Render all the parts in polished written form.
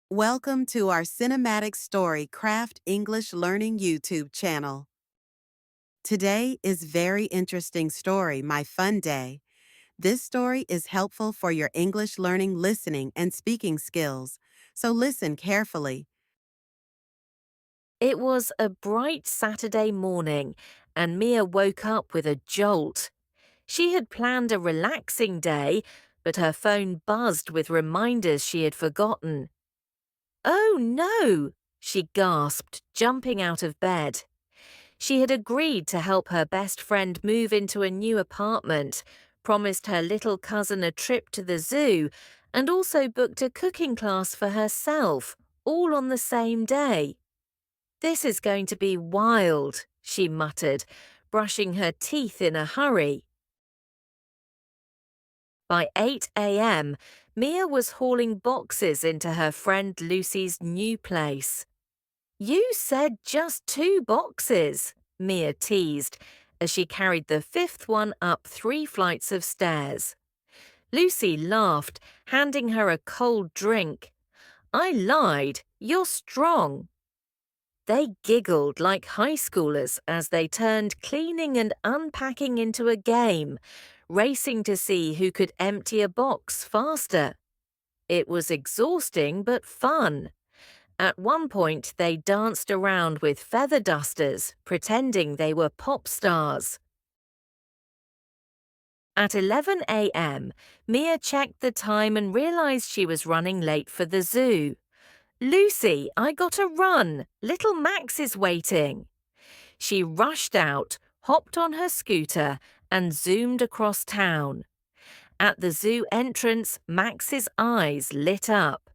Welcome to our Cinematic Story Craft English Learning YouTube channel. Today is very interesting story, My Fun Day. This story is helpful for your English learning, listening, and speaking skills, so listen carefully. It was a bright Saturday morning, and Mia woke up with a jolt. She had planned a relaxing day, but her phone buzzed with reminders she had forgotten. Oh no! She gasped, jumping out of bed. She had agreed to help her best friend move into a new apartment, promised her little cousin a trip to the zoo, and also booked a cooking class for herself, all on the same day. This is going to be wild, she muttered, brushing her teeth in a hurry. By 8 a.m., Mia was hauling boxes into her friend Lucy's new place. You said just 2 boxes, Mia teased, as she carried the 5th one up 3 flights of stairs. Lucy laughed, handing her a cold drink. I lied. You're strong. They giggled like high schoolers as they turned cleaning and unpacking into a game, racing to see who could empty a box faster. It was exhausting but fun. At one point, they danced around with feather dusters, pretending they were pop stars. At 11 a.m., Mia checked the time and realized she was running late for the zoo. Lucy, I gotta run. Little Max is waiting. She rushed out, hopped on her scooter, and zoomed across town. At the zoo entrance, Max's eyes lit up.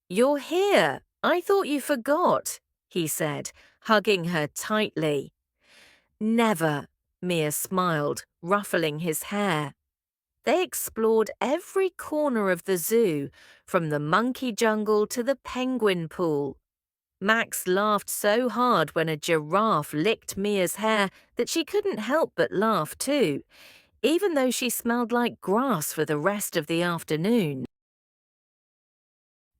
You're here. I thought you forgot, he said, hugging her tightly. Never, Mia smiled, ruffling his hair. They explored every corner of the zoo, from the monkey jungle to the penguin pool. Max laughed so hard when a giraffe licked Mia's hair that she couldn't help but laugh too, even though she smelled like grass for the rest of the afternoon.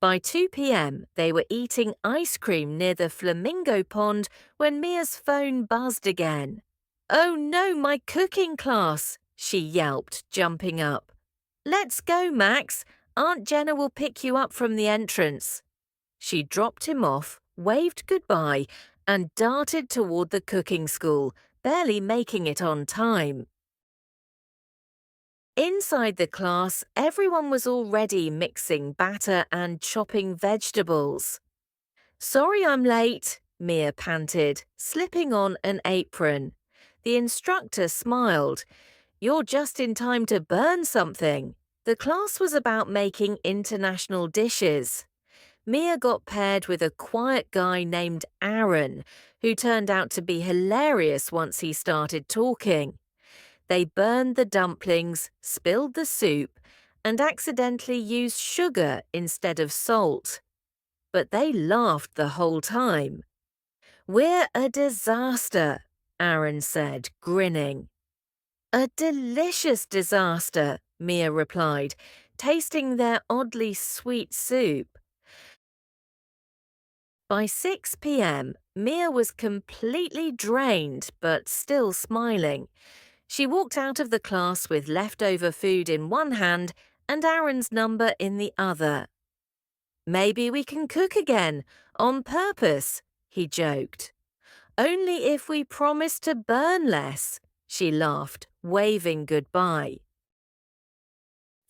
By 2 p.m., they were eating ice cream near the flamingo pond when Mia's phone buzzed again. Oh no, my cooking class, she yelped, jumping up. Let's go, Max. Aunt Jenna will pick you up from the entrance. She dropped him off, waved goodbye, and darted toward the cooking school, barely making it on time. Inside the class, everyone was already mixing batter and chopping vegetables. Sorry I'm late, Mia panted, slipping on an apron. The instructor smiled. You're just in time to burn something. The class was about making international dishes. Mia got paired with a quiet guy named Aaron, who turned out to be hilarious once he started talking. They burned the dumplings, spilled the soup, and accidentally used sugar instead of salt. But they laughed the whole time. We're a disaster, Aaron said, grinning. A delicious disaster, Mia replied, tasting their oddly sweet soup. By 6 p.m., Mia was completely drained but still smiling. She walked out of the class with leftover food in one hand and Aaron's number in the other. Maybe we can cook again, on purpose, he joked. Only if we promise to burn less, she laughed, waving goodbye.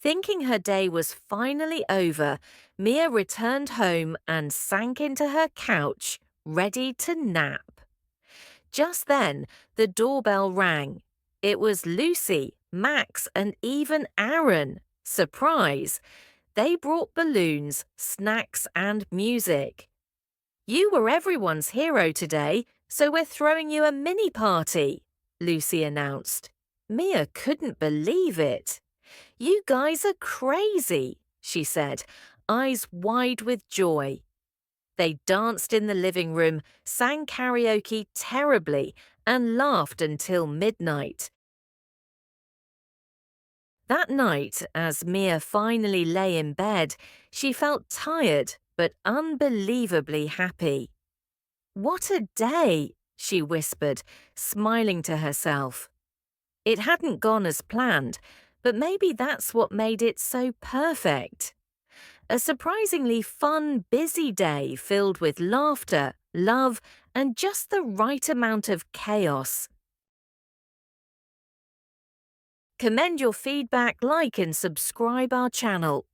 Thinking her day was finally over, Mia returned home and sank into her couch, ready to nap. Just then, the doorbell rang. It was Lucy, Max, and even Aaron. Surprise! They brought balloons, snacks, and music. You were everyone's hero today, so we're throwing you a mini party, Lucy announced. Mia couldn't believe it. You guys are crazy, she said, eyes wide with joy. They danced in the living room, sang karaoke terribly, and laughed until midnight. That night, as Mia finally lay in bed, she felt tired but unbelievably happy. "What a day!" she whispered, smiling to herself. It hadn't gone as planned, but maybe that's what made it so perfect. A surprisingly fun, busy day filled with laughter, love, and just the right amount of chaos. Commend your feedback, like and subscribe our channel.